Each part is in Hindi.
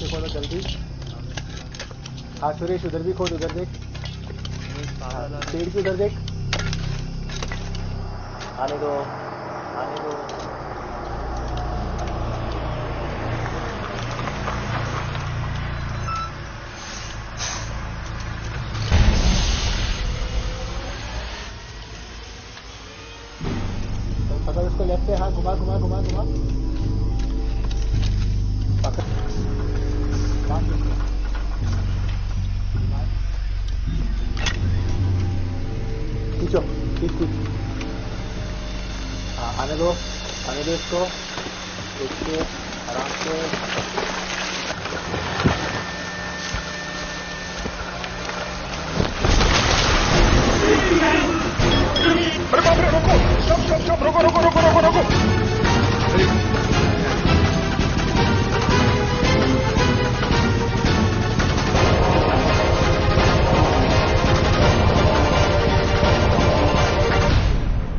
से खोलो जल्दी। हाँ सुरेश उधर भी खोद, उधर देख। पेड़ की उधर देख। आने दो, आने दो। पकड़ उसको लेफ्ट पे, हाँ घुमा घुमा घुमा घुमा। पकड़ खींचो, खींच खींच। हाँ आने दो इसको। देखिए आराम से। अरे बाप रे, रोको, स्टॉप, रोको।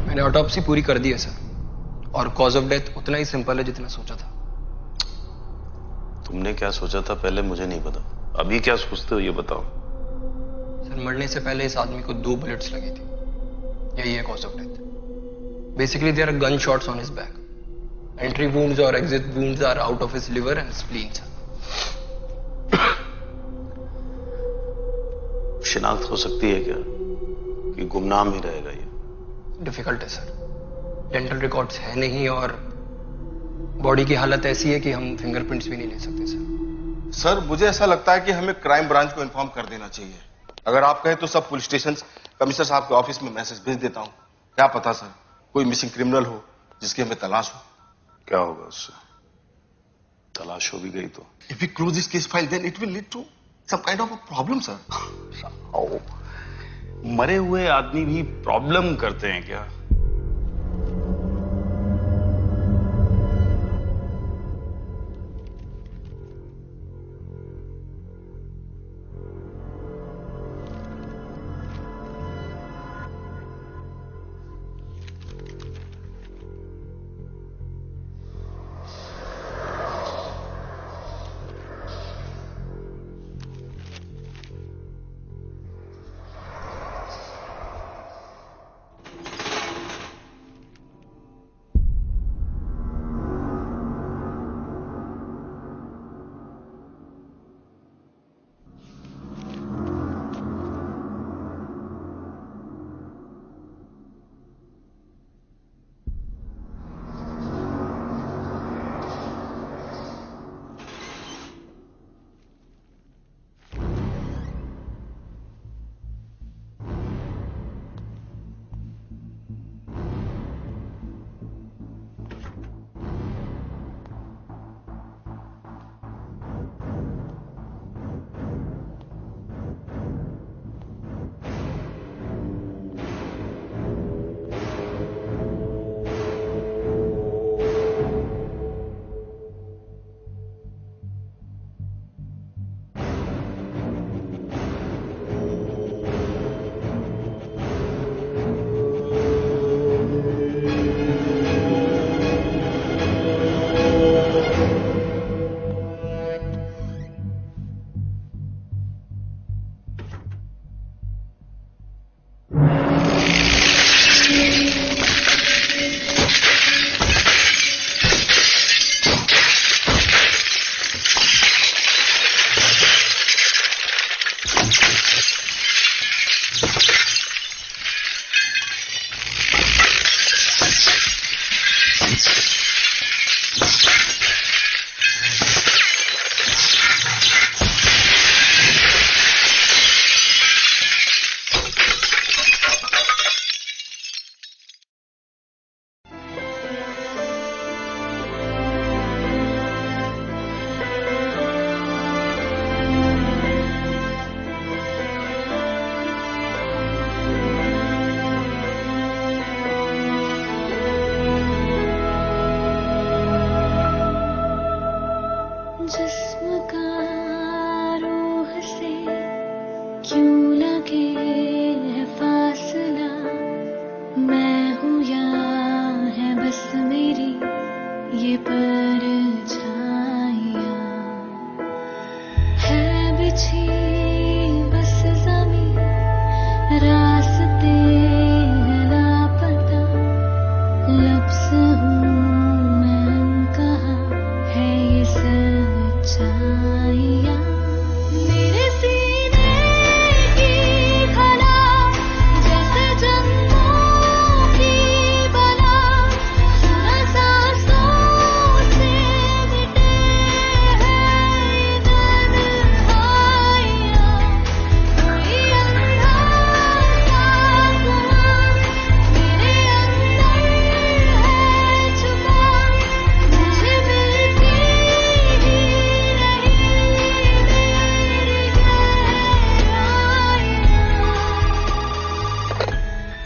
मैंने ऑटोप्सी पूरी कर दी है सर, और कॉज ऑफ डेथ उतना ही सिंपल है जितना सोचा था। तुमने क्या सोचा था पहले मुझे नहीं पता, अभी क्या सोचते हो ये बताओ। सर मरने से पहले इस आदमी को 2 बुलेट्स लगी थी, यही है cause of death. Basically there are gun shots on his back. Entry wounds और exit wounds are out of his liver and spleen sir. शिनाख्त हो सकती है क्या कि गुमनाम ही रहेगा ये? डिफिकल्ट है सर, डेंटल रिकॉर्ड्स है नहीं और बॉडी की हालत ऐसी है कि हम फिंगरप्रिंट्स भी नहीं ले सकते सर। सर मुझे ऐसा लगता है कि हमें क्राइम ब्रांच को इन्फॉर्म कर देना चाहिए। अगर आप कहें तो सब पुलिस स्टेशन कमिश्नर साहब के ऑफिस में मैसेज भेज देता हूं। क्या पता सर कोई मिसिंग क्रिमिनल हो जिसकी हमें तलाश हो। क्या होगा उससे? तलाश हो भी गई तो? If we close this case file then it will lead to some kind of a problem sir. मरे हुए आदमी भी प्रॉब्लम करते हैं क्या?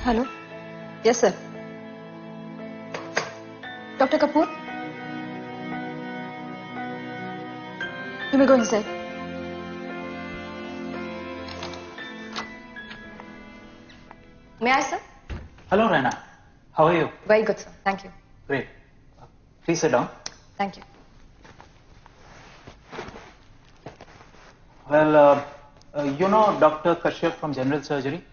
Hello, yes sir. Doctor Kapoor, you may go inside. May I, sir? Hello, Raina. How are you? Very good, sir. Thank you. Great. Please sit down. Thank you. Well, you know Dr. Kashyap from General Surgery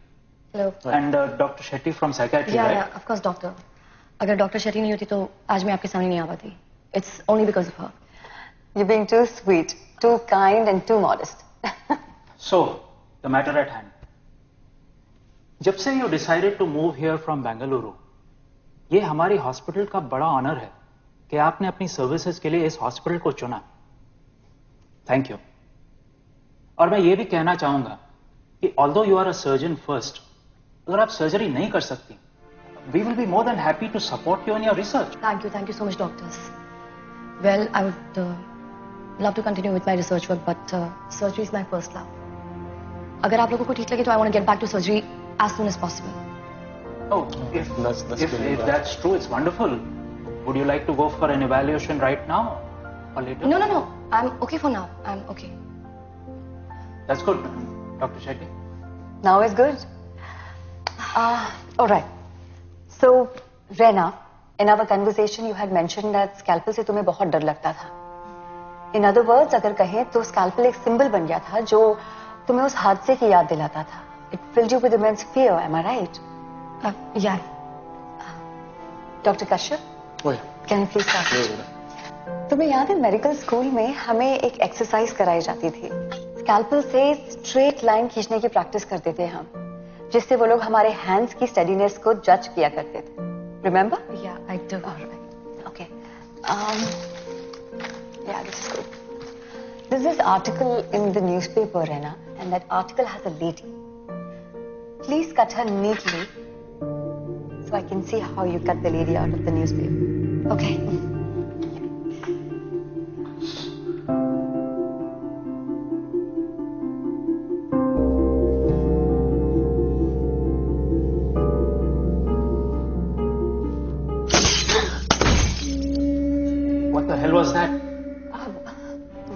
Hello. and Dr. Shetty from Psychiatry, Yeah, right? yeah, of course, doctor. अगर डॉक्टर शेट्टी नहीं होती तो आज मैं आपके सामने नहीं आ पाती. It's only because of her. You're being too sweet, too kind and too modest. So, the matter at hand. जब से you decided to move here from Bengaluru, ये हमारी हॉस्पिटल का बड़ा ऑनर है कि आपने अपनी सर्विसेज के लिए इस हॉस्पिटल को चुना. Thank you. और मैं ये भी कहना चाहूंगा कि although you are a surgeon first, अगर आप सर्जरी नहीं कर सकती, we will be more than happy to support you in your research. Thank you so much, doctors. Well, I would love to continue with my research work, but surgery is my first love. अगर आप लोगों को ठीक लगे तो I want to get back to surgery as soon as possible. Oh, if that's true, it's wonderful. Would you like to go for an evaluation right now or later? No. I'm okay for now. I'm okay. That's good, Dr. Shetty. Now is good. All right. So, Reina, in our conversation, you had mentioned that scalpel से तुम्हें बहुत डर लगता था. In other words, अगर कहें तो scalpel एक symbol बन गया था जो तुम्हें उस हादसे की याद दिलाता था. It filled you with immense fear. Am I right? Yeah. Dr. Kashyap, Oh, yeah. can you please start? तुम्हें याद है मेडिकल स्कूल में हमें एक एक्सरसाइज कराई जाती थी. स्कैल्पल से स्ट्रेट लाइन खींचने की प्रैक्टिस करते थे हम, जिससे वो लोग हमारे हैंड्स की स्टेडीनेस को जज किया करते थे. Remember? Yeah, I do. All right. Okay. Yeah, this is good. There's this article in the newspaper, Reina, and that article has a lady. Please cut her neatly so I can see how you cut the lady out of the newspaper. Okay. What the hell was that?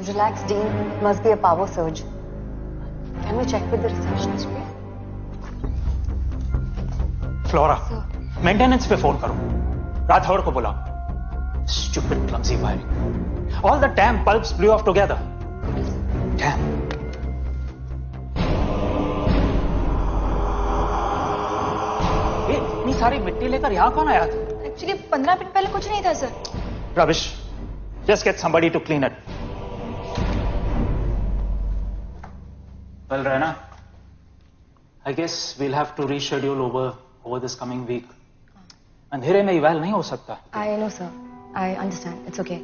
Relax, Dean. It must be a power surge. Can we check with the receptionist, please? Flora, maintenance पे फोन करो. राठौड़ को बुलाओ. Stupid clumsy wiring. All the damn bulbs blew off together. Damn. ये इतनी सारी मिट्टी लेकर यहाँ कौन आया था? Actually, 15 मिनट पहले कुछ नहीं था, sir. Rubbish. Just get somebody to clean it. Well, Raina, I guess we'll have to reschedule over this coming week. अंधेरे में इवैल नहीं हो सकता. I know, sir. I understand. It's okay.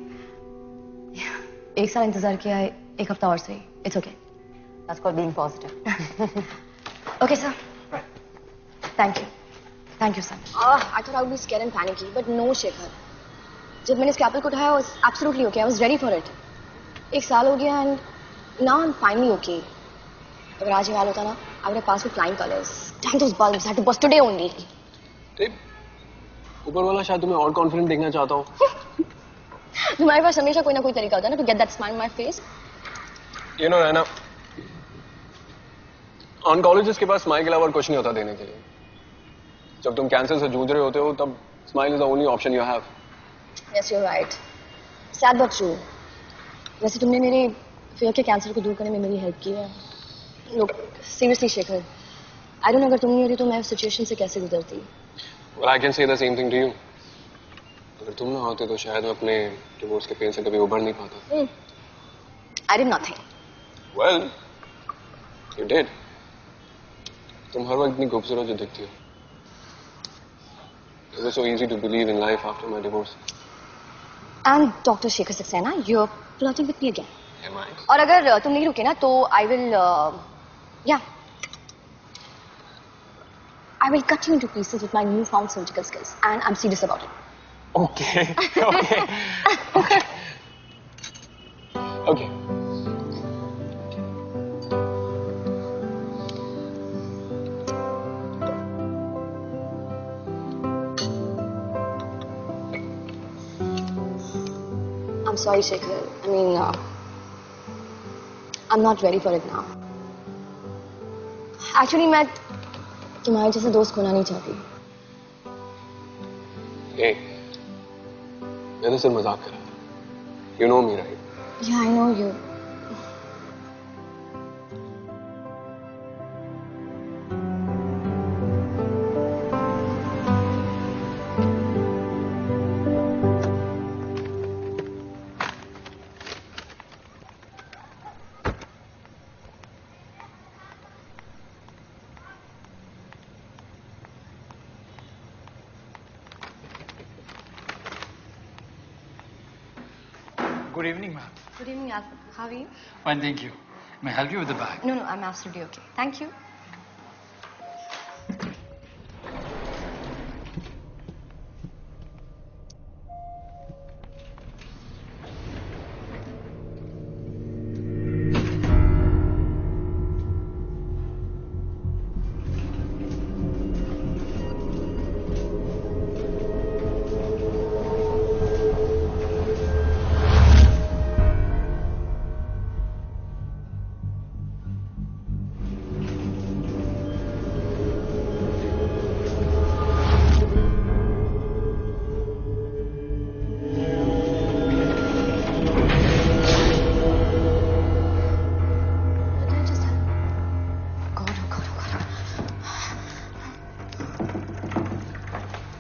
एक साल इंतजार किया है, एक हफ्ता और सही. It's okay. That's called being positive. Okay, sir. Thank you. Thank you, sir. I thought I would be scared and panicky, but no, Shekhar. जब मैंने स्कैपल को उठाया, I was absolutely okay. I was ready for it. एक साल हो गया and now I'm finally okay. अगर आज ये हाल होता ना, I would have passed with flying colors. Damn those bulbs! I had to bust today only. ऊपर वाला शायद तुम्हें और कॉन्फिडेंट देखना चाहता हूँ. तुम्हारे पास हमेशा कोई ना कोई तरीका होता है ना to get that smile on my face. You know, Raina, oncologist के पास स्माइल के अलावा और कुछ नहीं होता देने के लिए. जब तुम कैंसर से जूझ रहे होते हो तब smile is the only option you have. Yes, you're right. Sad but true. वैसे तुमने मेरे फियर के कैंसर को दूर करने में मेरी हेल्प की है. Look, seriously, Shekhar, I don't know अगर तुम नहीं होती तो मैं उस सिचुएशन से कैसे गुजरती. Well, I can say the same thing to you. अगर तुम ना होते तो शायद मैं अपने डिवोर्स के पेन से कभी उभर नहीं पाता. I did nothing. Well, you did. तुम हर वक्त इतनी खूबसूरत जो दिखती हो. It was so easy to believe in life after my divorce. And Dr. Shekhar Saxena, you're flirting with me again. Am I? और अगर तुम नहीं रुके ना तो I will cut you into pieces with my newfound surgical skills, and I'm serious about it. Okay. Okay. Okay. I'm sorry, Shekhar. I mean, I'm not ready for it now. Actually, मैं तुम्हारे जैसे दोस्त खोना नहीं चाहती. Hey, मैं तो सिर्फ मजाक कर रहा था. You know me, right? Yeah, I know you. Good evening, ma'am. Good evening, Alfred. How are you? Fine, thank you. May I help you with the bag? No, I'm absolutely okay. Thank you.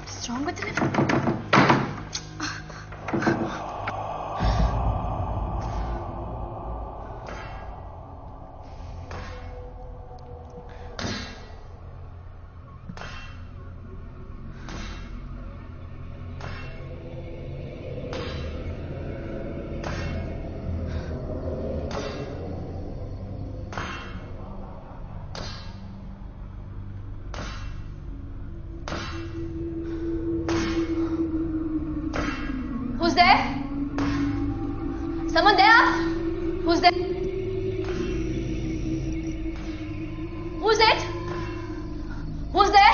What's wrong with him? Who's there? Someone there? Who's there? Who's it? Who's there?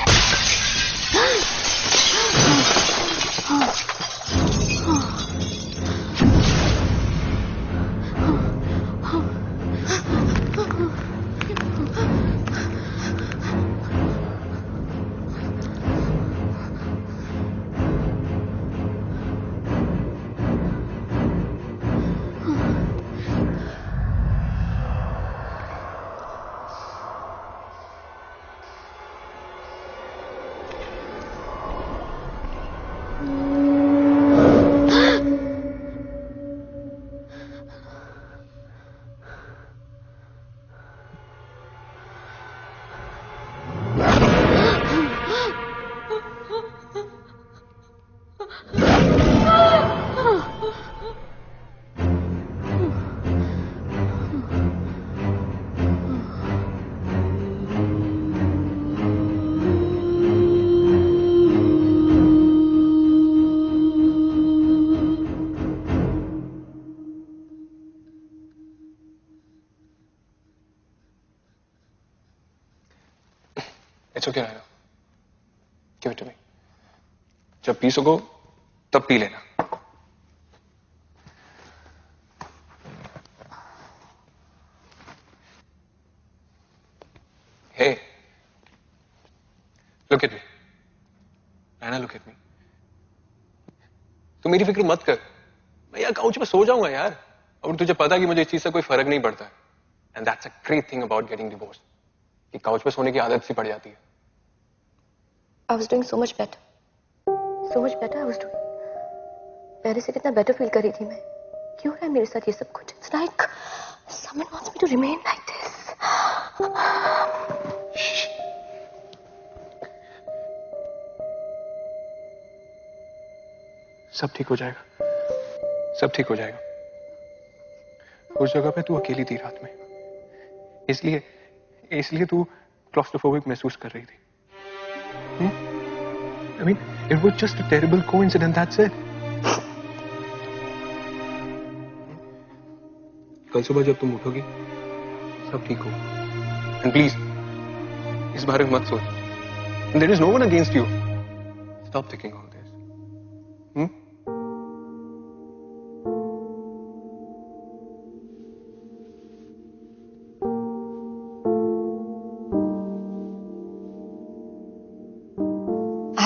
It's okay, Naina. Give it to me. जब पी सको तब पी लेना. Hey, look at me. Naina, look at me. तू मेरी फिक्र मत कर. मैं यार काउच पे सो जाऊंगा यार. और तुझे पता कि मुझे इस चीज से कोई फर्क नहीं पड़ता है. And that's a great thing about getting divorced. कि काउच पे सोने की आदत सी पड़ जाती है. I was doing so much better. So much better I was doing. पहले से कितना better feel कर रही थी मैं. क्यों हो रहा है मेरे साथ ये सब कुछ? It's like someone wants me to remain like this. Shh. सब ठीक हो जाएगा. सब ठीक हो जाएगा. उस जगह पे तू अकेली थी रात में. इसलिए तू क्लॉस्ट्रोफोबिक महसूस कर रही थी. I mean, it was just a terrible coincidence, that's it. कल सुबह जब तुम उठोगी, सब ठीक होगा. And please, इस बारे में मत सोच. There is no one against you. Stop thinking all this.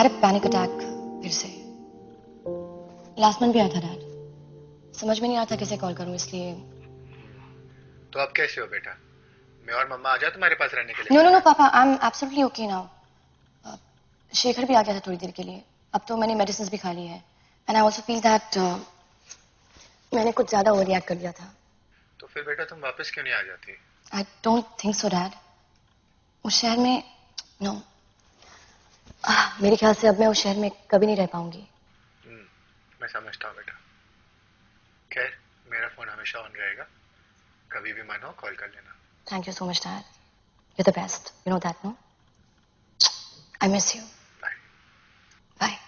had a panic attack फिर से. Last month भी आया था डैड. समझ में नहीं आता कैसे कॉल करूं इसलिए. तो अब कैसे हो बेटा? मैं और मम्मा आ जाए तुम्हारे पास रहने के लिए? नो नो नो पापा, I am absolutely okay now. Shekhar भी आ गया था थोड़ी देर के लिए. अब तो मैंने मेडिसिन भी खा ली है. And I also feel that मैंने कुछ ज्यादा ओवर रिएक्ट कर दिया था. तो फिर बेटा तुम वापस क्यों नहीं आ जाती? I don't think so dad. उस शहर में नो मेरे ख्याल से अब मैं उस शहर में कभी नहीं रह पाऊंगी. मैं समझता हूँ बेटा. खैर मेरा फोन हमेशा ऑन रहेगा. कभी भी मन हो कॉल कर लेना. Thank you so much dad. You the best. You know that no. I miss you. Bye. Bye.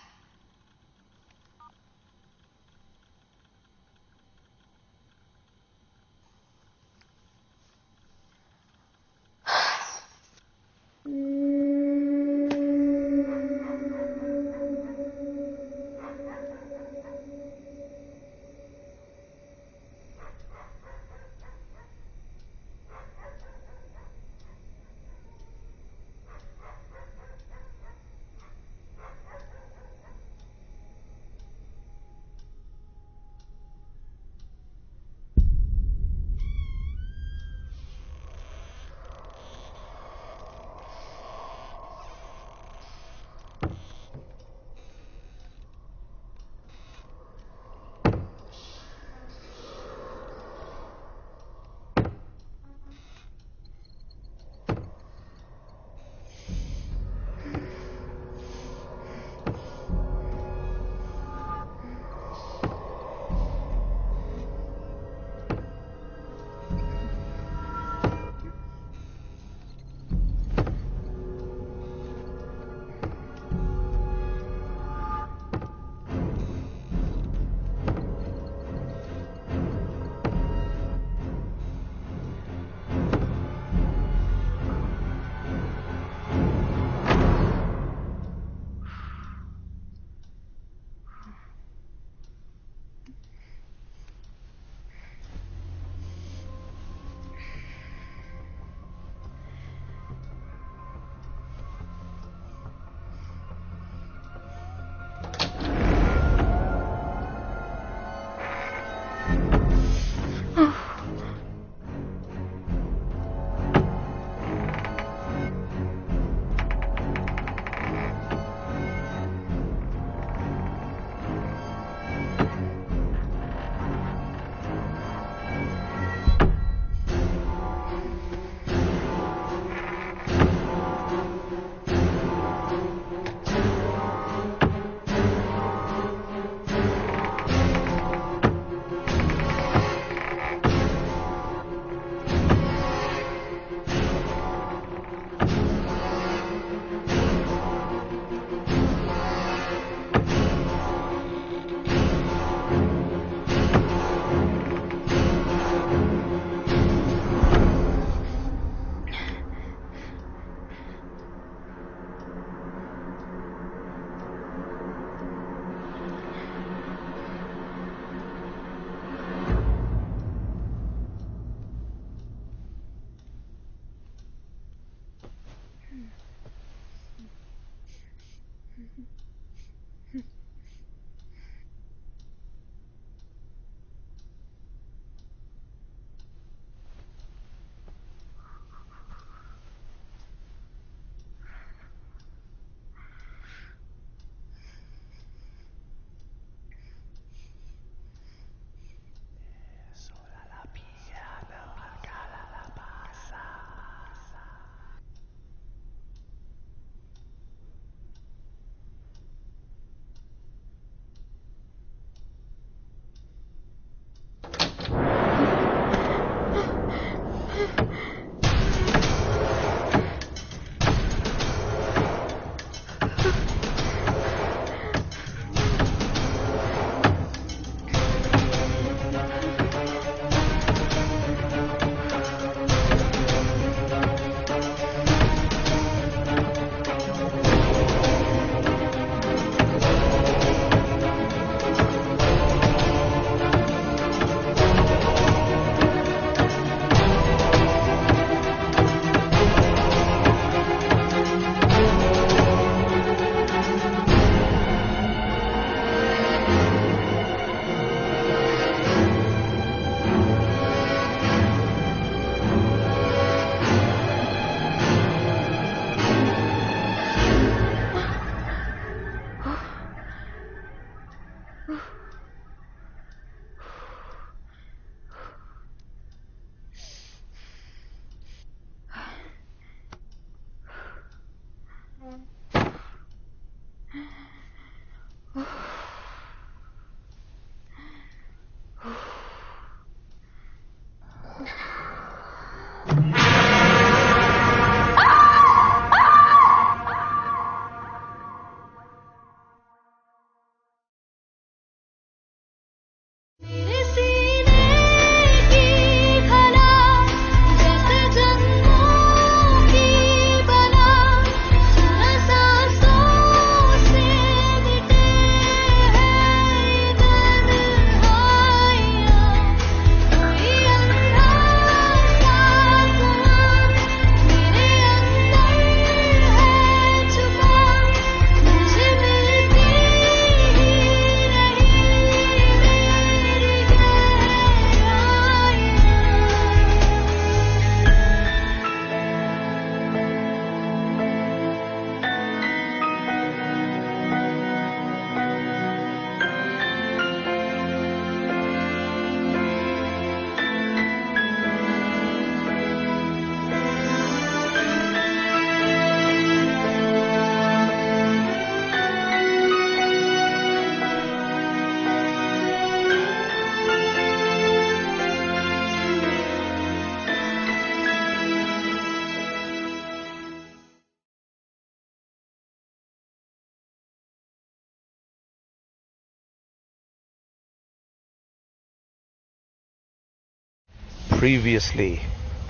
Previously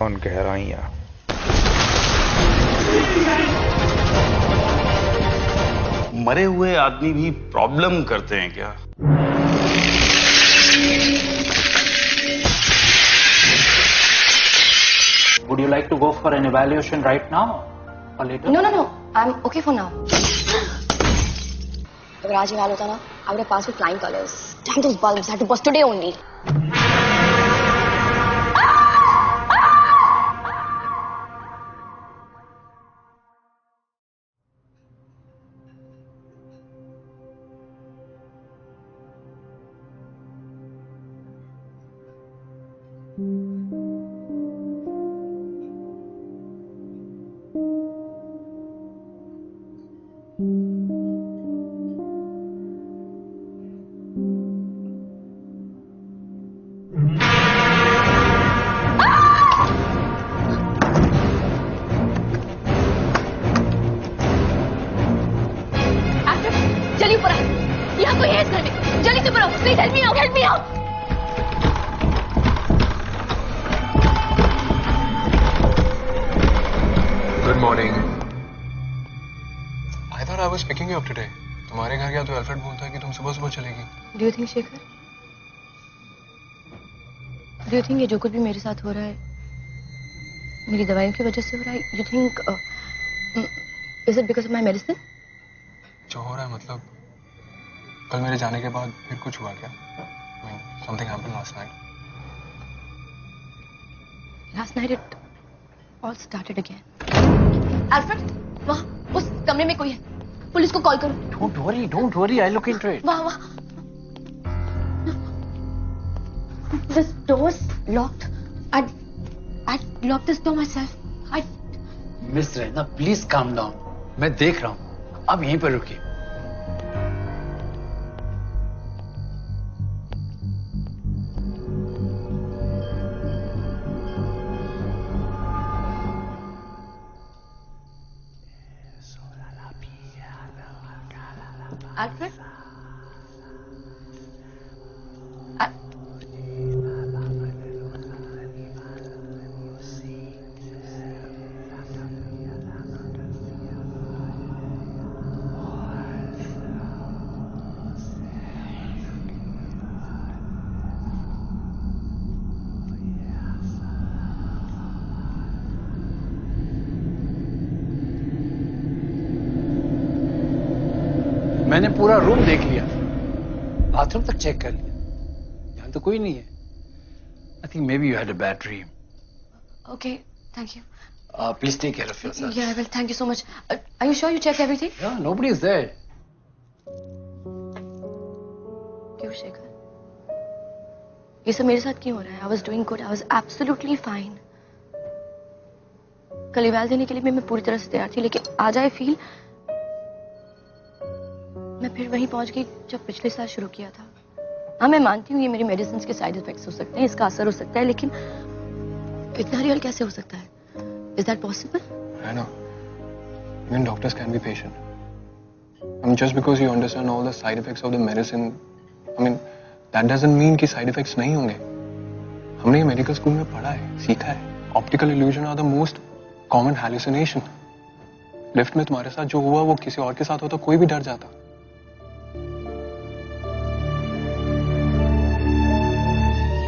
on Gehraiyaan. मरे हुए आदमी भी प्रॉब्लम करते हैं क्या? Would you like to go for an evaluation right now or later? No. I'm okay for now. अगर आज ही हाल होता ना, I would have passed with flying colors. Damn those bulbs! I had to bust today only. Help me out! Good morning. I thought I was picking you up today. तुम्हारे घर गया तो अल्फ्रेड बोलता है कि तुम सुबह सुबह चलेगी. Do you think Shekhar? Do you think ये जो कुछ भी मेरे साथ हो रहा है मेरी दवाइयों की वजह से हो रहा है? You think is it because of my medicine? जो हो रहा है मतलब कल मेरे जाने के बाद फिर कुछ हुआ क्या? I mean, something happened last night. Last night it all started again. Alfred, वहाँ उस कमरे में कोई है. पुलिस को कॉल करो. Don't worry. I'll look into it. वहाँ. This door's locked. I locked this door myself. Miss Rehna, please calm down. मैं देख रहा हूँ. आप यहीं पर रुकिए. Alfred? मैंने पूरा रूम देख लिया, बाथरूम तक चेक कर लिया, यहाँ तो कोई नहीं है. I think maybe you had a bad dream. Okay, thank you. Please take care of yourself. Yeah, well, thank you so much. Are you sure you checked everything? Yeah, nobody is there. क्यों शेखर? ये सब मेरे साथ क्यों हो रहा है? I was doing good. I was absolutely fine. कल इवाल देने के लिए मैं पूरी तरह से तैयार थी, लेकिन आज I feel मैं फिर वहीं पहुंच गई जब पिछले साल शुरू किया था। हाँ, मैं मानती हूँ ये मेरी मेडिसिन के साइड इफेक्ट्स हो सकते हैं, इसका असर हो सकता है, लेकिन इतना रियल कैसे हो सकता है? Is that possible? I know. Even doctors can be patient. I mean, just because you understand all the side effects of the medicine, I mean, that doesn't mean कि side effects नहीं होंगे. हमने ये मेडिकल स्कूल में पढ़ा है, सीखा है. Optical illusion are the most common hallucination. Lift में तुम्हारे साथ जो हुआ वो किसी और के साथ होता कोई भी डर जाता.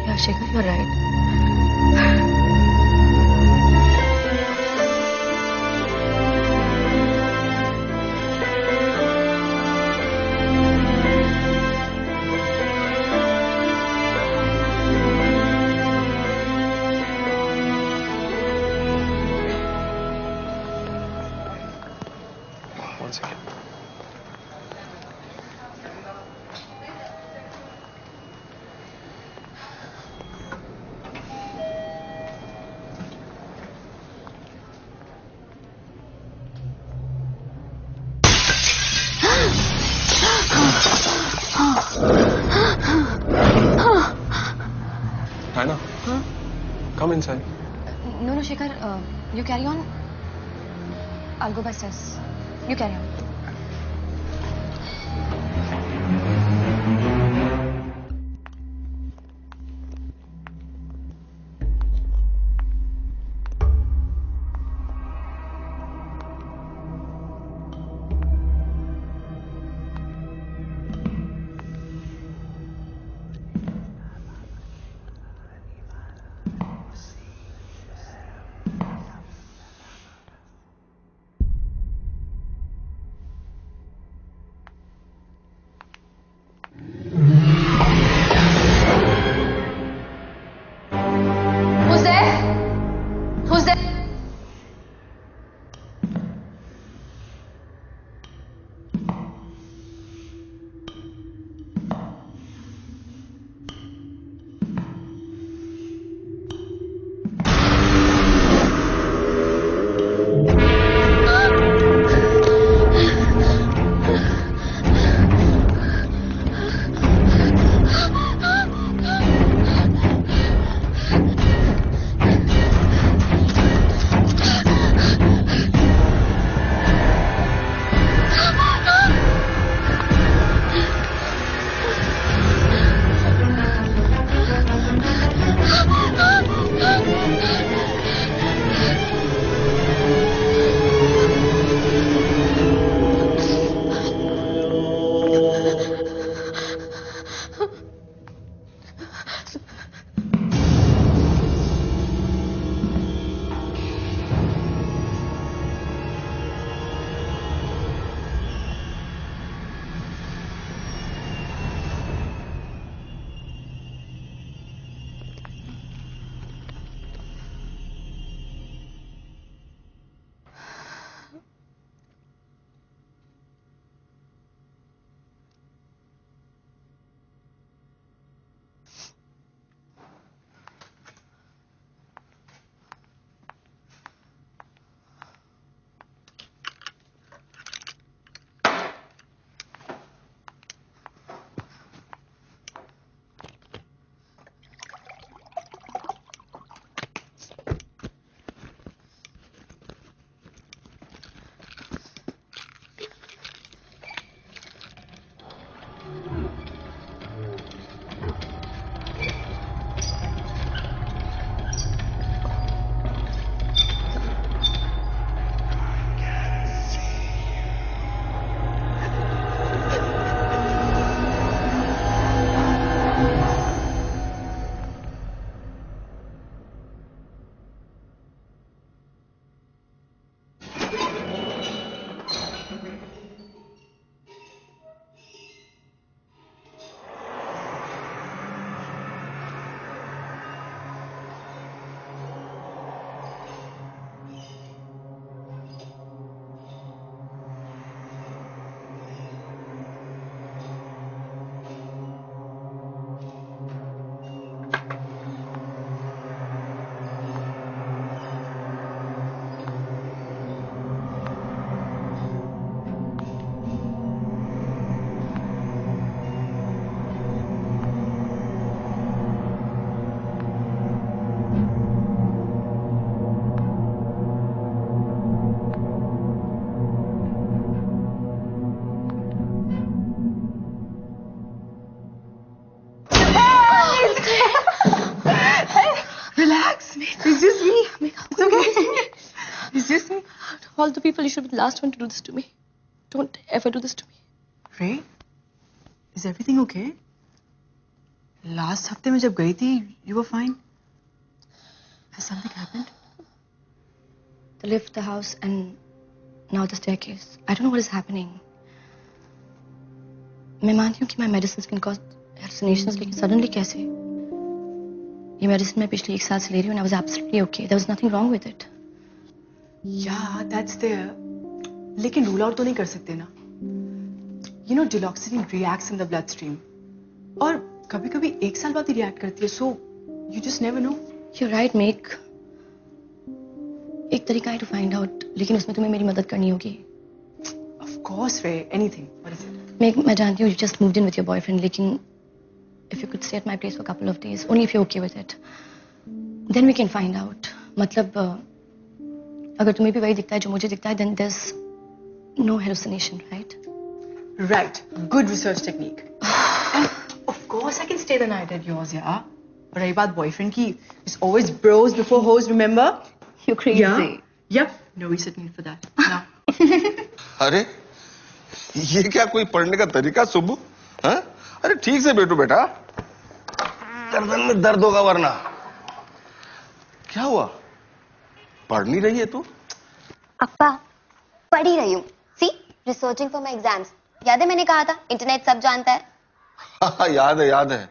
Yeah, Shekhar, you're right. One second. Anna, come inside. No, Shekhar, you carry on. I'll go by stairs. You carry on. all the people, you should be the last one to do this to me. Don't ever do this to me. Ray, is everything okay? Last हफ्ते में जब गई थी, you were fine. Has something happened? The lift, the house, and now the staircase. I don't know what is happening. मैं मानती हूँ कि my medicines can cause hallucinations, लेकिन suddenly कैसे? ये medicine मैं पिछले 1 साल से ले रही हूँ and I was absolutely okay. There was nothing wrong with it. Yeah, that's there. लेकिन rule out तो नहीं कर सकते ना. You know, duloxetine reacts in the bloodstream. और कभी-कभी 1 साल बाद ही react करती है. So you just never know. You're right, Meg. एक तरीका है to find out, लेकिन उसमें तुम्हें मेरी मदद करनी होगी. Of course, Ray. Anything. What is it? मैं जानती हूँ you just moved in with your boyfriend, लेकिन if you could stay at my place for a couple of days, only if you're okay with it, then we can find out. मतलब अगर तुम्हें भी वही दिखता है जो मुझे दिखता है, then there's no hallucination, right? Right. Good research technique. And of course, I can stay the night at yours, yeah. और रही बात boyfriend की, it's always bros before hoes, remember? You're crazy. Yeah. Yep. No research need for that. Now. अरे ये क्या कोई पढ़ने का तरीका सुबह? हाँ? अरे ठीक से बैठो बेटा, गर्दन में दर्द होगा वरना. क्या हुआ? पढ़ नहीं रही है तू? अप्पा, पढ़ ही रही हूँ. सी, रिसर्चिंग फॉर माय एग्जाम्स. याद है मैंने कहा था इंटरनेट सब जानता है. हाँ, याद है.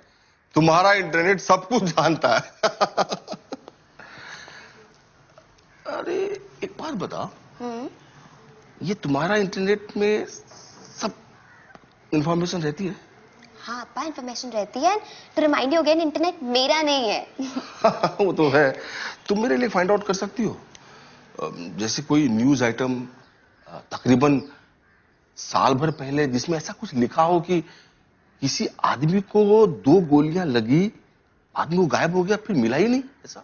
तुम्हारा इंटरनेट सब कुछ जानता है. अरे एक बात बता, ये तुम्हारा इंटरनेट में सब इंफॉर्मेशन रहती है? हाँ अप्पा, इंफॉर्मेशन रहती है. तो रिमाइंड यू अगेन, इंटरनेट मेरा नहीं है. वो तो है. तुम मेरे लिए फाइंड आउट कर सकती हो, जैसे कोई न्यूज आइटम तकरीबन साल भर पहले जिसमें ऐसा कुछ लिखा हो कि किसी आदमी को 2 गोलियां लगी, आदमी वो गायब हो गया, फिर मिला ही नहीं. ऐसा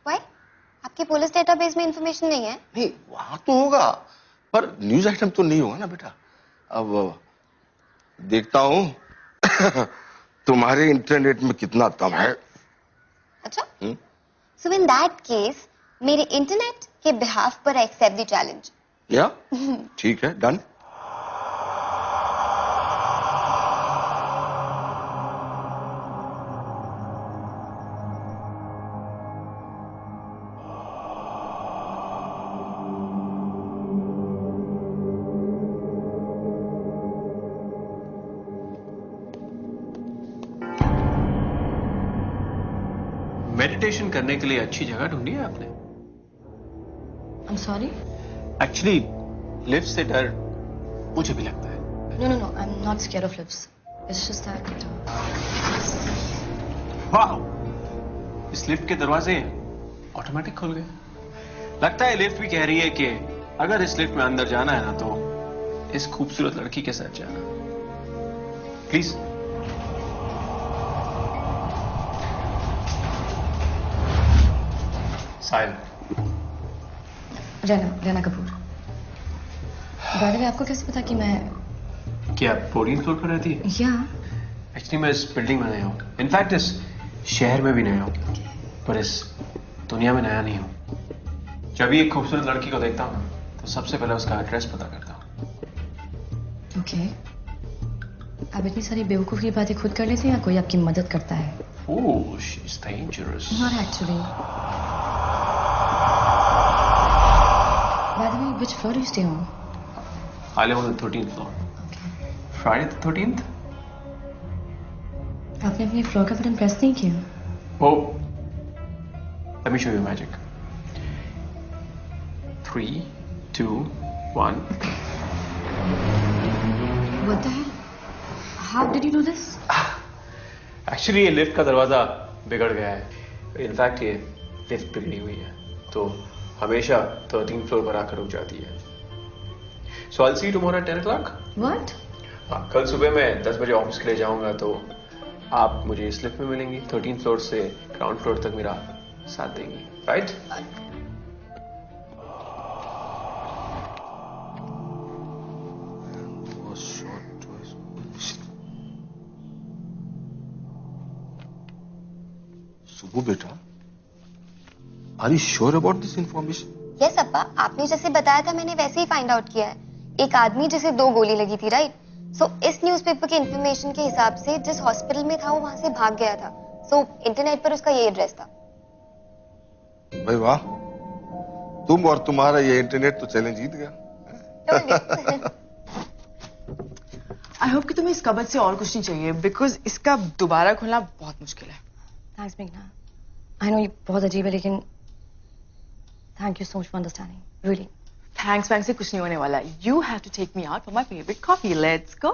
Why? आपके पुलिस डेटाबेस में इंफॉर्मेशन नहीं है? नहीं, वहां तो होगा पर न्यूज आइटम तो नहीं होगा ना बेटा. अब देखता हूं तुम्हारे इंटरनेट में कितना दम है. अच्छा. सो इन दैट केस मेरे इंटरनेट के बिहाफ पर आई एक्सेप्ट द चैलेंज. या ठीक है, डन. मेडिटेशन करने के लिए अच्छी जगह ढूंढी है आपने? I'm sorry? एक्चुअली लिफ्ट से डर मुझे भी लगता है. No. I'm not scared of lifts. It's just that. वाह! इस लिफ्ट के दरवाजे ऑटोमेटिक खुल गए. लगता है लिफ्ट भी कह रही है कि अगर इस लिफ्ट में अंदर जाना है ना तो इस खूबसूरत लड़की के साथ जाना. Please. Sahil. Raina Kapoor. By the way, आपको कैसे पता कि मैं? क्या 14th फ्लोर पर रहती है? या एक्चुअली मैं इस बिल्डिंग में नया हूँ. इनफैक्ट इस शहर में भी नया हूँ, पर इस दुनिया में नया नहीं हूँ. जब भी एक खूबसूरत लड़की को देखता हूँ तो सबसे पहले उसका एड्रेस पता करता हूँ. ओके. आप इतनी सारी बेवकूफ की बातें खुद कर लेते हैं या कोई आपकी मदद करता है? Oh, she is dangerous. Not actually. By the way, which floor do you stay on? I live on the 13th floor. Okay. Friday the 13th? आपने अपने फ्लोर का बटन प्रेस नहीं किया? Oh, let me show you magic. 3, 2, 1. What the hell? How did you do this? Actually, ये लिफ्ट का दरवाजा बिगड़ गया है. इनफैक्ट ये लिफ्ट बिगड़ी हुई है, तो हमेशा 13th फ्लोर पर आकर रुक जाती है. So I'll see you tomorrow at 10 o'clock. What? कल सुबह मैं 10 बजे ऑफिस के लिए जाऊंगा, तो आप मुझे इस लिफ्ट में मिलेंगी. 13th फ्लोर से ग्राउंड फ्लोर तक मेरा साथ देंगी, राइट? सुबह बेटा, are you sure about this information? Yes अप्पा, आपने जैसे बताया था मैंने वैसे ही फाइंड आउट किया है। एक आदमी जिसे 2 गोली लगी थी, राइट? सो इस न्यूज़पेपर के इंफॉर्मेशन के हिसाब से जिस हॉस्पिटल में था वो वहां से भाग गया था। सो इंटरनेट पर उसका ये एड्रेस था। भाई वाह, तुम और तुम्हारा ये इंटरनेट तो चैलेंज जीत गया। आई होप कि तुम्हें इस कबर्ड से और कुछ नहीं चाहिए, बिकॉज इसका दोबारा खोलना बहुत मुश्किल है। थैंक्स मेघना। आई नो ये बहुत अजीब है, लेकिन thank you so much for understanding, really. Thanks वैंक्स से कुछ नहीं होने वाला। You have to take me out for my favourite coffee. Let's go.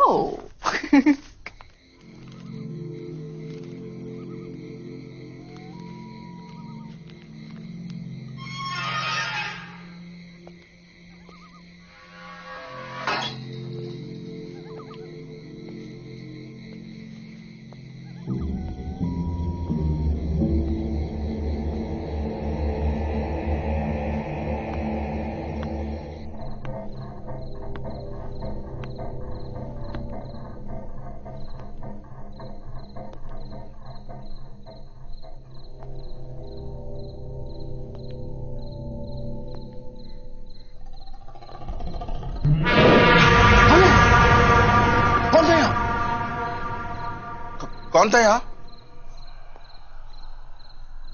कौन था यहाँ?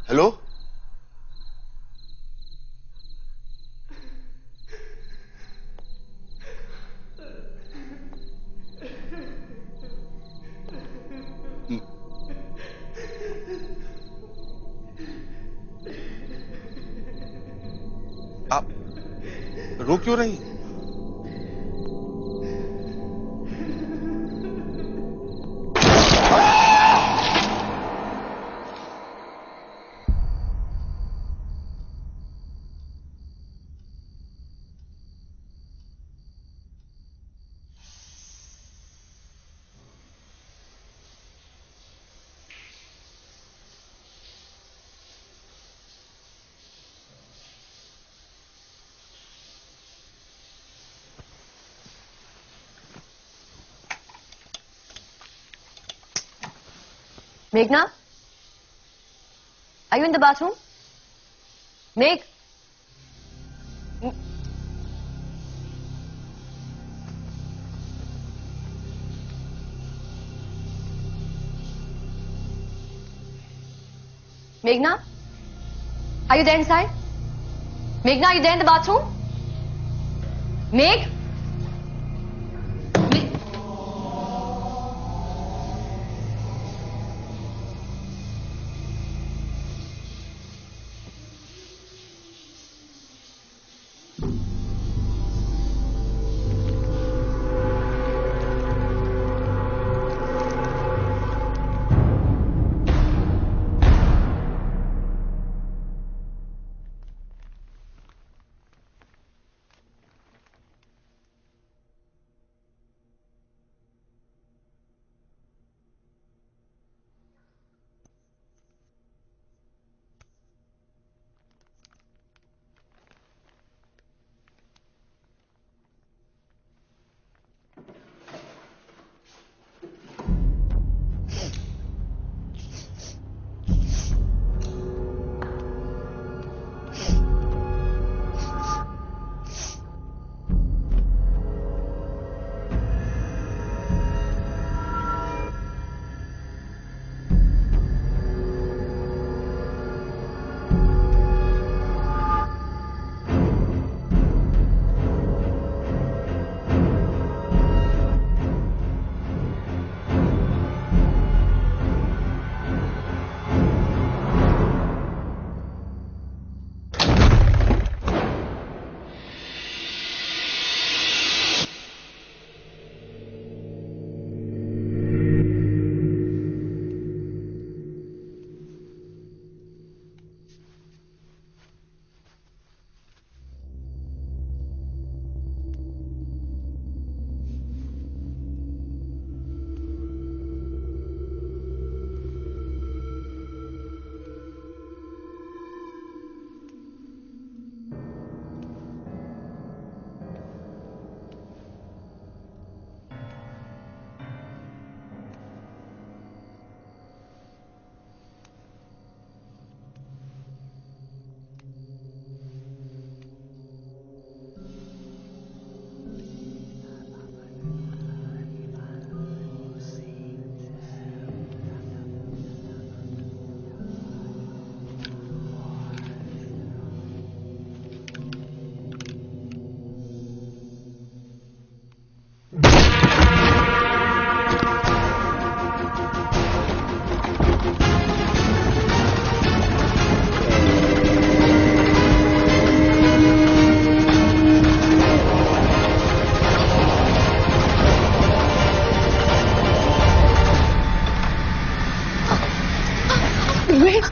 हेलो? आप रो क्यों रही? Meghna? Are you in the bathroom? Meg? Meghna? Are you there inside? Meghna, are you there in the bathroom? Meg?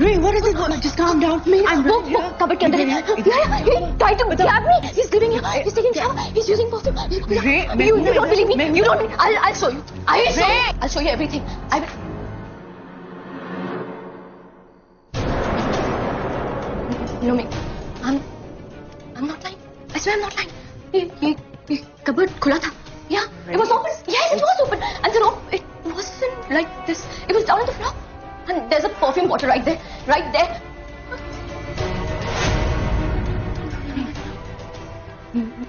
Ray, what is it? Just calm down. वो कबर्ड के अंदर है. He tried to grab me. He's living here. He's taking shower. He's using perfume. Ray, you don't believe me. You don't. I'll show you. I'll show you everything. I will. No, me. I'm not lying. I swear I'm not lying. ये cupboard खुला था. Yeah, it was open. Yes, it was open. And the rope, it wasn't like this. It was down on the floor. And there's a perfume bottle right there. Right there.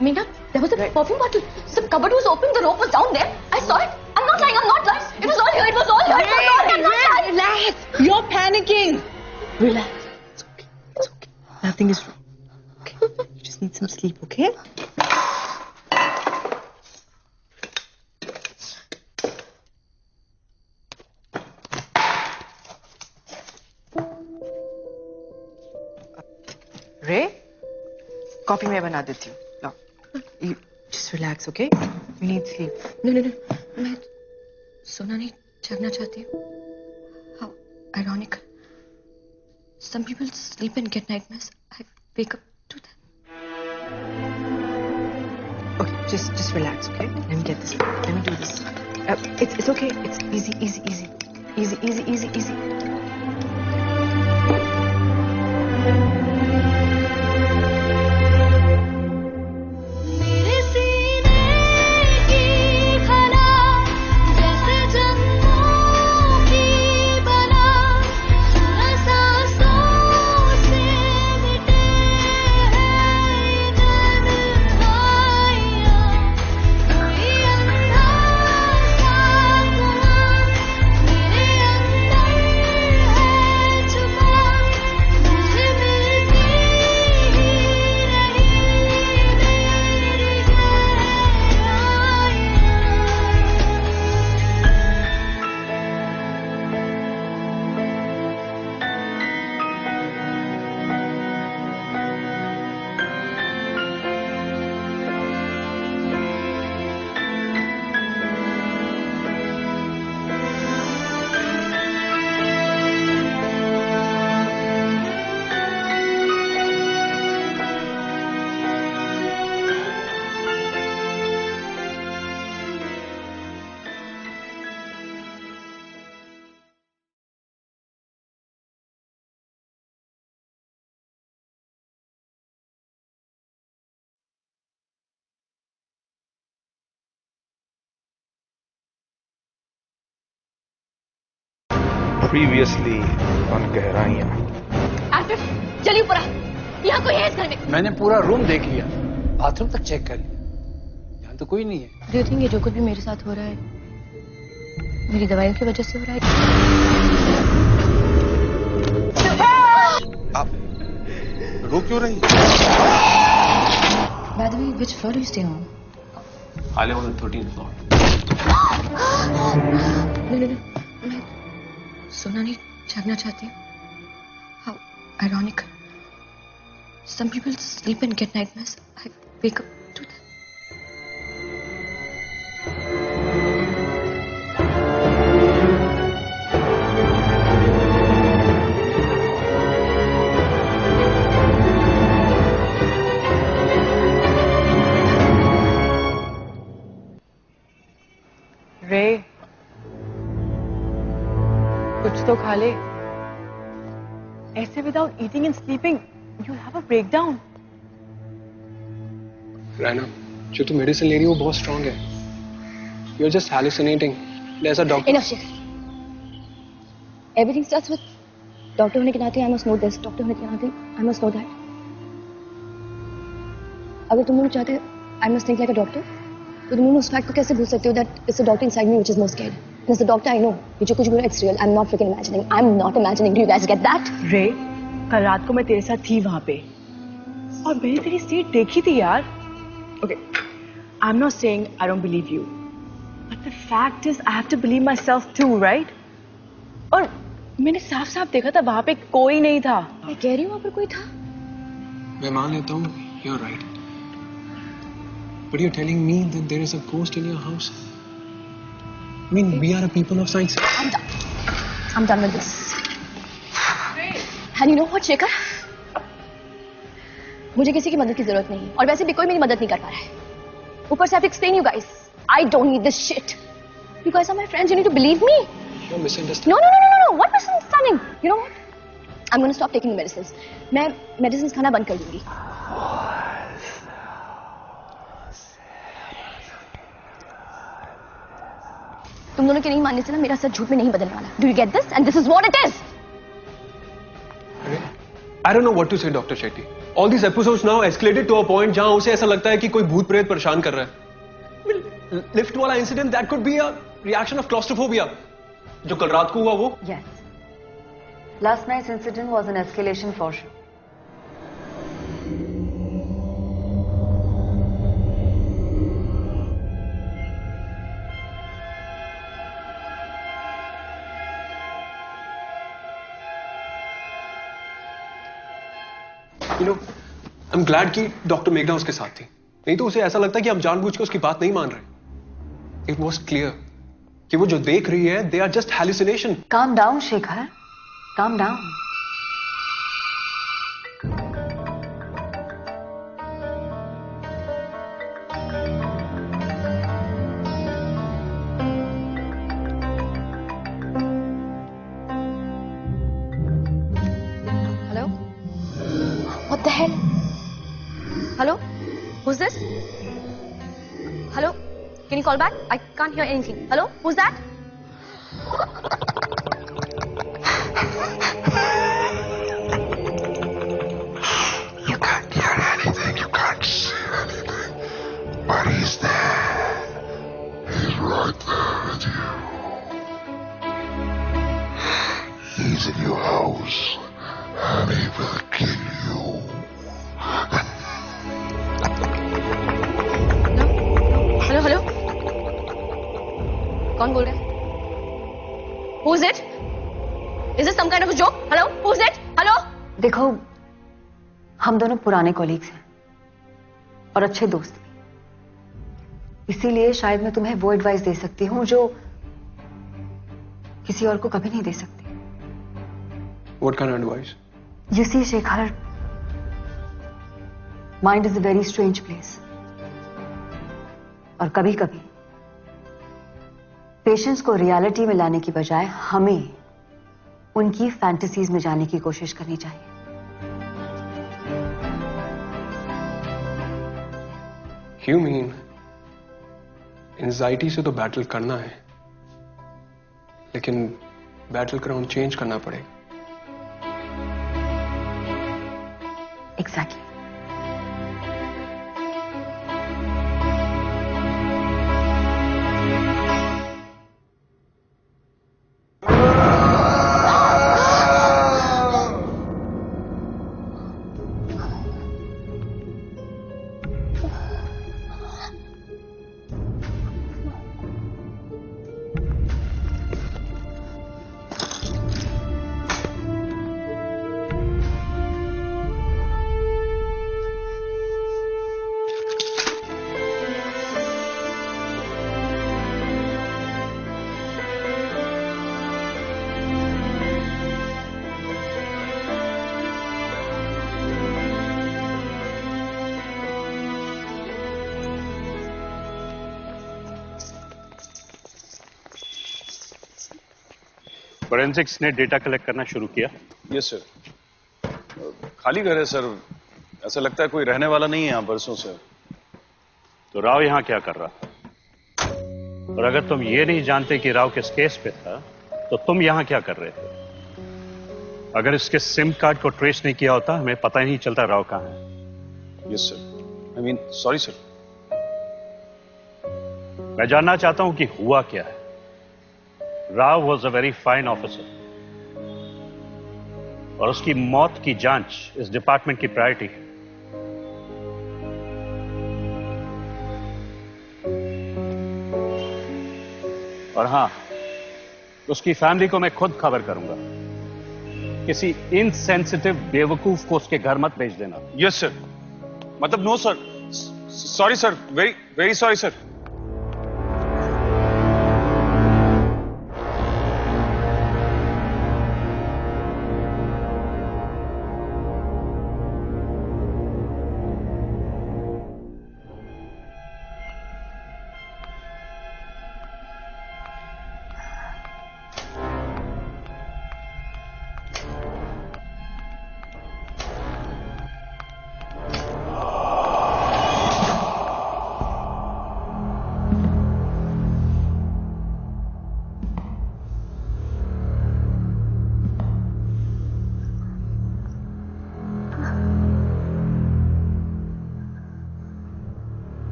Meena, there was a perfume bottle. The cupboard was open. The rope was down there. I saw it. I'm not lying. I'm not lying. It was all here. It was all here. It was all here. I'm not lying. Relax. You're panicking. Relax. It's okay. It's okay. Nothing is wrong. Okay. You just need some sleep, okay? Ray, coffee मैं बना देती हूँ. लो, you just relax, okay? You need sleep. No. मैं सोना नहीं, जगना चाहती हूँ. How ironical. Some people sleep and get nightmares. I wake up to them. Okay, just relax, okay? Let me get this. Let me do this. It's okay. It's easy. Previously on गहराइयां. Alfred, जल्दी ऊपर आ. यहाँ कोई है इस घर में? मैंने पूरा रूम देख लिया, बाथरूम तक चेक कर लिया. यहाँ तो कोई नहीं है. Do you think ये जो कुछ भी मेरे साथ हो रहा है, मेरी दवाइयों की वजह से हो रहा है? आप रो क्यों रही? By the way, which floor do you stay on? I live on the 13th floor. No. मैं सोना नहीं, जागना चाहती हूँ. How ironical. Some people sleep and get nightmares. I wake up to them. Ray, कुछ तो खा ले. ऐसे without eating and sleeping, you'll have a breakdown. Raina, जो तू मेडिसिन ले रही है वो बहुत स्ट्रांग है. You're just hallucinating. There's a doctor. Enough, Shekhar. Everything starts with doctor होने के नाते I must know this. Doctor होने के नाते I must know that. अगर तुम लोग चाहते I must think like a doctor, तो तुम लोग उस फैक्ट को कैसे भूल सकते हो that it's the doctor inside me which is more scared. It's the doctor I know. ये जो कुछ भी हो रहा है it's real. I'm not freaking imagining. I'm not imagining. Do you guys get that? Ray, कल रात को मैं तेरे साथ थी वहां पे और मैंने तेरी स्टेट देखी थी यार. Okay, I'm not saying I don't believe you, but the fact is I have to believe myself too, right? और मैंने साफ-साफ देखा था वहां पे कोई नहीं था. मैं कह रही हूँ वहां पर कोई था. मैं मान लेता हूँ. You're right. But you're telling me that there is a ghost in your house. I mean, we are a people of science. I'm done with this. Ray. And you know what, Shekhar? मुझे किसी की मदद की जरूरत नहीं है और वैसे भी कोई मेरी मदद नहीं कर पा रहा है. ऊपर से I have to explain you guys. I don't need this shit. You guys are my friends. You need to believe me. You're misunderstanding. No. What misunderstanding? You know what? I'm going to stop taking the medicines. मैं medicines खाना बंद कर दूंगी. तुम दोनों के नहीं मानने से ना मेरा सच झूठ में नहीं बदलने वाला. Do you get this? And this is what it is. I don't know what to say, Dr. Shetty. All these episodes now escalated to a point जहां उसे ऐसा लगता है कि कोई भूत प्रेत परेशान कर रहा है. लिफ्ट वाला incident that could be a reaction of claustrophobia. जो कल रात को हुआ वो. Yes. Last night's incident was an escalation for sure. You know, I'm glad कि डॉक्टर मेघना उसके साथ थी. नहीं तो उसे ऐसा लगता है कि हम जानबूझ के उसकी बात नहीं मान रहे. It was clear कि वो जो देख रही है, they are just hallucination. Calm down, Shekhar. Calm down. Hello? What the hell? Hello? Who's this? Hello? Can you call back? I can't hear anything. Hello? Who's that? You can't hear anything, you can't see anything, but he's there. He's right there with you. He's in your house, and he will kill you. Hello कौन बोल रहा है? Who's it? Is this some kind of a joke? Hello? Who's it? Hello? देखो, हम दोनों पुराने कॉलीग्स हैं और अच्छे दोस्त भी. इसीलिए शायद मैं तुम्हें वो एडवाइस दे सकती हूं जो किसी और को कभी नहीं दे सकती. What kind of advice? You see, Shekhar, mind is a very strange place. और कभी कभी पेशेंट्स को रियलिटी में लाने की बजाय हमें उनकी फैंटेसीज में जाने की कोशिश करनी चाहिए. You mean एंजाइटी से तो बैटल करना है, लेकिन बैटल ग्राउंड चेंज करना पड़ेगा. एग्जैक्टली. फोरेंसिक्स ने डेटा कलेक्ट करना शुरू किया. Yes sir. खाली घर है सर. ऐसा लगता है कोई रहने वाला नहीं है यहां बरसों से. तो राव यहां क्या कर रहा था? और अगर तुम ये नहीं जानते कि राव किस केस पे था, तो तुम यहां क्या कर रहे थे? अगर इसके सिम कार्ड को ट्रेस नहीं किया होता, हमें पता ही नहीं चलता राव कहां है. Yes sir. I mean sorry sir. मैं जानना चाहता हूं कि हुआ क्या है. Rao was a very fine officer और उसकी मौत की जांच इस डिपार्टमेंट की प्रायोरिटी है. और हां, उसकी फैमिली को मैं खुद खबर करूंगा. किसी इनसेंसिटिव बेवकूफ को उसके घर मत भेज देना. Yes sir. मतलब no sir. Sorry sir. Very very sorry sir.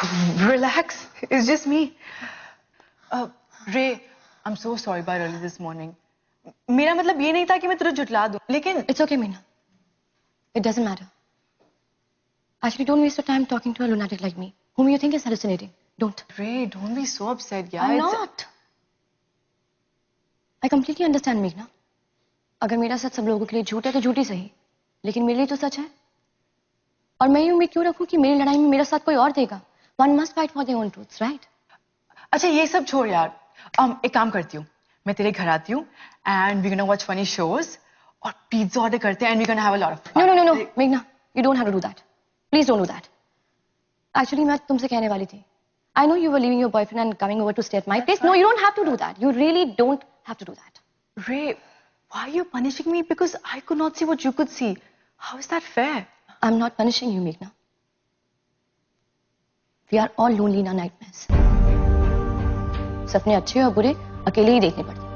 Relax. It's just me. Ray, I'm so sorry about early this morning. मेरा मतलब ये नहीं था कि मैं तुझे झुठला दूं, लेकिन It's okay, Meena. It doesn't matter. Actually, don't waste your time talking to a lunatic like me, whom you think is hallucinating. Don't. Ray, don't be so upset, yeah. I'm not. I completely understand, Meghna. अगर मेरा सच सब लोगों के लिए झूठ है तो झूठ ही सही, लेकिन मेरे लिए तो सच है। और मैं ये उम्मीद क्यों रखूं कि मेरी लड़ाई में मेरा साथ कोई और देगा? One must fight for their own truths, right? अच्छा ये सब छोड़ यार। एक काम करती हूँ, मैं तेरे घर आती हूँ and we're gonna watch funny shows और पिज्जा ऑर्डर करते हैं and we're gonna have a lot of fun. No, Meghna, you don't have to do that. Please don't do that. Actually, मैं तुमसे कहने वाली थी. I know you were leaving your boyfriend and coming over to stay at my place. No, you don't have to do that. You really don't have to do that. Ray, why are you punishing me? Because I could not see what you could see. How is that fair? I'm not punishing you, Meghna. We are all lonely in our nightmares. सपने अच्छे और बुरे अकेले ही देखने पड़ते।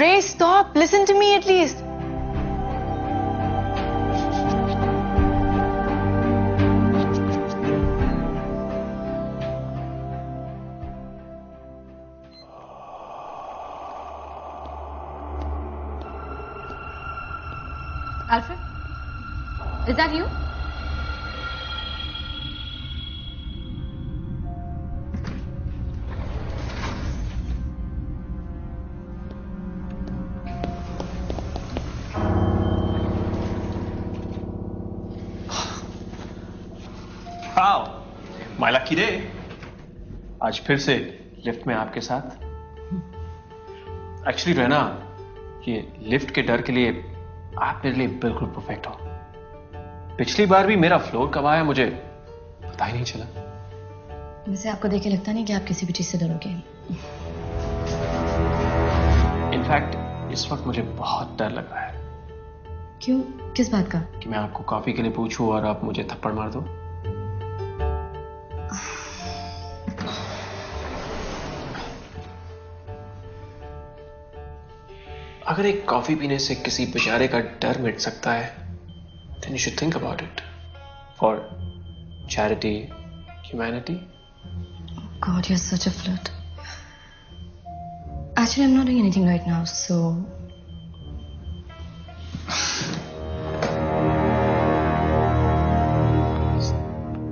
Ray, stop. Listen to me at least. Alfred, is that you? Wow, my lucky day. आज फिर से लिफ्ट में आपके साथ। एक्चुअली रहना, ये लिफ्ट के डर के लिए आप मेरे लिए बिल्कुल परफेक्ट हो। पिछली बार भी मेरा फ्लोर कब आया मुझे पता ही नहीं चला। वैसे आपको देख के लगता नहीं कि आप किसी भी चीज से डरोगे। इनफैक्ट इस वक्त मुझे बहुत डर लग रहा है। क्यों? किस बात का? कि मैं आपको कॉफी के लिए पूछूं और आप मुझे थप्पड़ मार दो। अगर एक कॉफी पीने से किसी बेचारे का डर मिट सकता है, then you should think about it for charity, humanity. God, you're such a flirt. Actually, I'm not doing anything right now, so.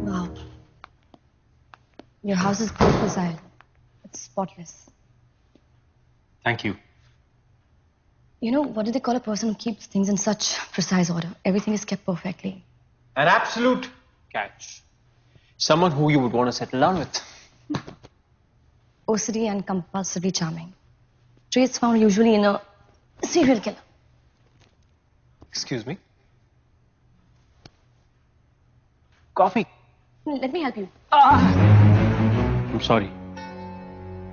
Wow. Your house is beautiful, Sahil. It's spotless. Thank you. You know, what do they call a person who keeps things in such precise order? Everything is kept perfectly. An absolute catch. Someone who you would want to settle down with. OCD and compulsively charming. Traits found usually in a serial killer. Excuse me? Coffee. Let me help you. I'm sorry.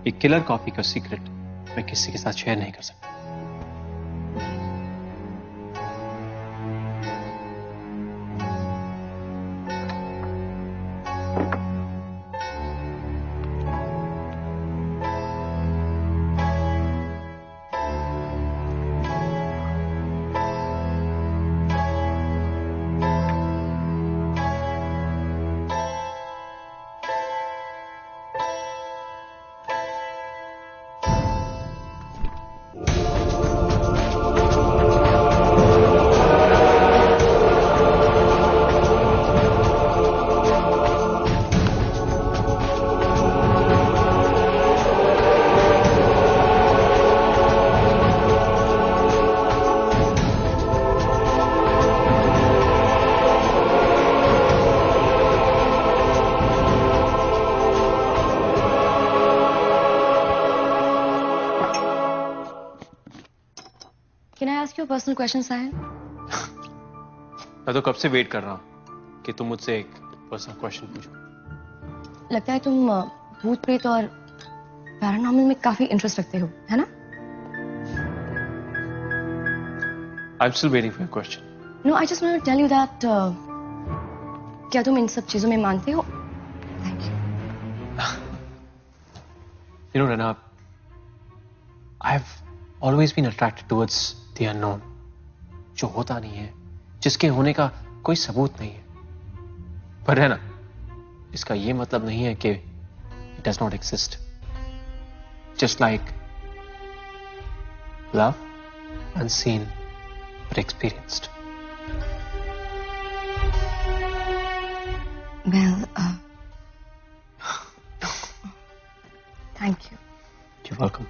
ये किलर कॉफी का सीक्रेट मैं किसी के साथ शेयर नहीं कर सकता। Can I ask you a personal question, Sahil? मैं तो कब से वेट कर रहा हूं कि तुम मुझसे एक पर्सनल क्वेश्चन पूछो। लगता है तुम भूत प्रेत और पैरानॉर्मल में काफी इंटरेस्ट रखते हो, है ना? I'm still waiting for your question. No, I just want to tell you that क्या तुम इन सब चीजों में मानते हो? Thank you. You know, Rana, I've always been attracted towards the unknown. जो होता नहीं है, जिसके होने का कोई सबूत नहीं है। पर है ना, इसका ये मतलब नहीं है कि it does not exist. Just like love, unseen but experienced. Well, thank you. You're welcome.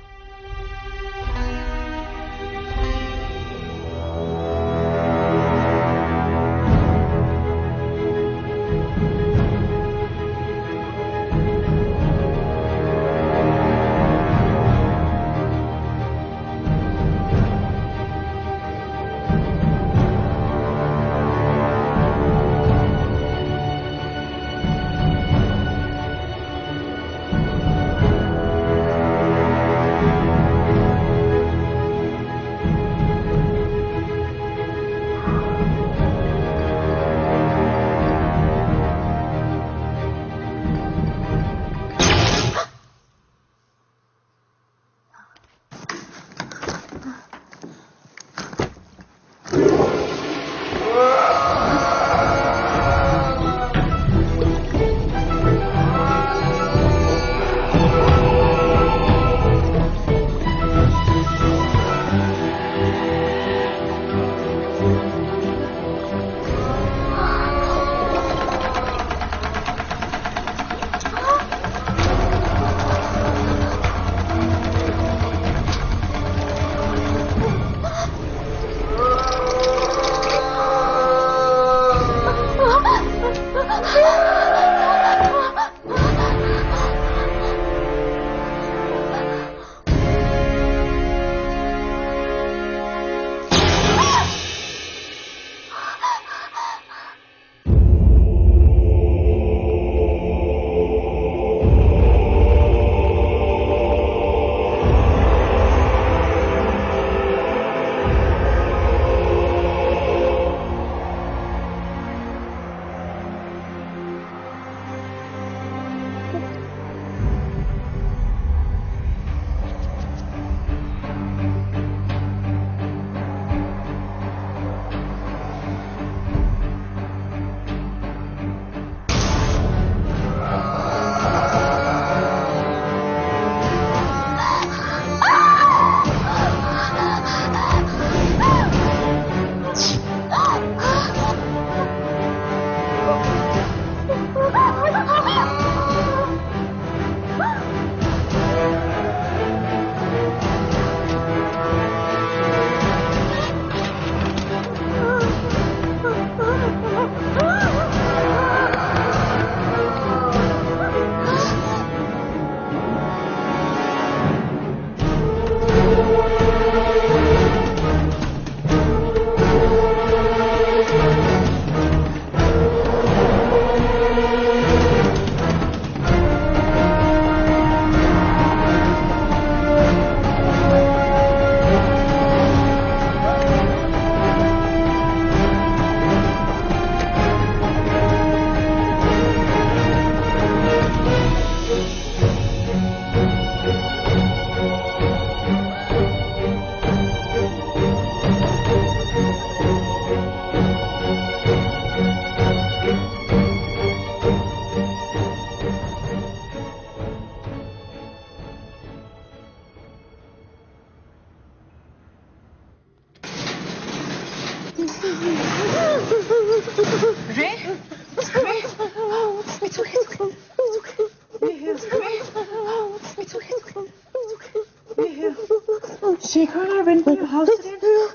Shekhar and I went to your house today.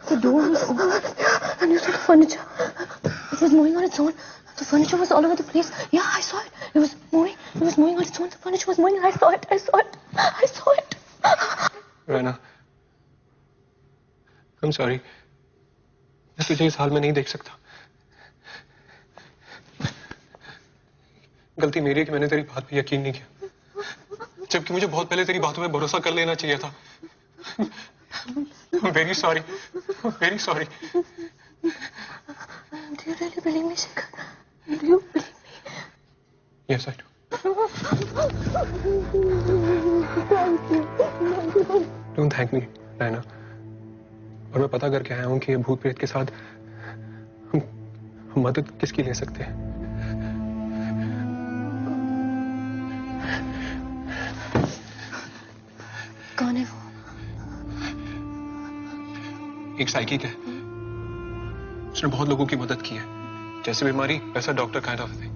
The door was open. And you saw the furniture. It was moving on its own. The furniture was all over the place. Yeah, I saw it. It was moving. It was moving on its own. The furniture was moving. I saw it. I saw it. I saw it. Raina, I'm sorry. मैं तुझे इस हाल में नहीं देख सकता. गलती मेरी है कि मैंने तेरी बात पे यकीन नहीं किया. जबकि मुझे बहुत पहले तेरी बातों में भरोसा कर लेना चाहिए था. I'm very sorry. I'm very sorry. Do you really believe me, Shekhar? Do you believe me? Yes, I do. Thank you. Don't thank me, Raina. और मैं पता करके आया हूं कि ये भूत प्रेत के साथ मदद किसकी ले सकते हैं? कौन है वो? एक साइकिक है, उसने बहुत लोगों की मदद की है। जैसे बीमारी वैसा doctor kind of thing.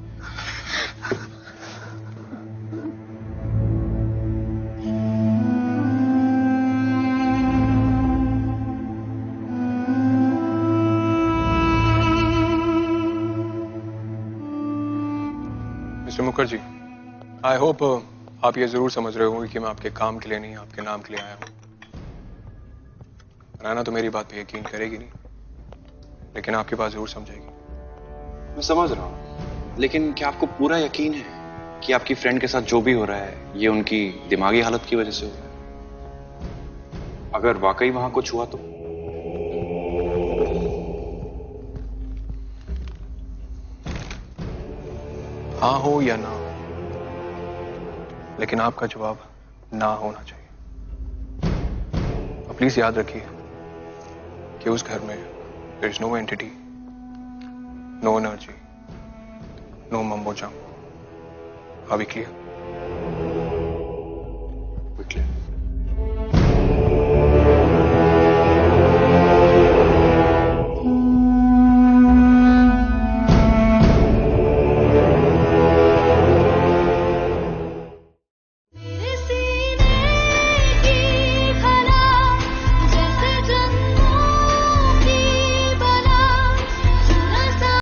Mister Mukherjee, I hope आप ये जरूर समझ रहे होंगे कि मैं आपके काम के लिए नहीं, आपके नाम के लिए आया हूं। राना तो मेरी बात पे यकीन करेगी नहीं, लेकिन आपकी बात जरूर समझेगी। मैं समझ रहा हूं, लेकिन क्या आपको पूरा यकीन है कि आपकी फ्रेंड के साथ जो भी हो रहा है ये उनकी दिमागी हालत की वजह से हो रहा है? अगर वाकई वहां कुछ हुआ तो? हाँ हो या ना हो, लेकिन आपका जवाब ना होना चाहिए। अब प्लीज याद रखिए कि उस घर में there is no entity, no energy, no mumbo jumbo. Are we clear? We're clear.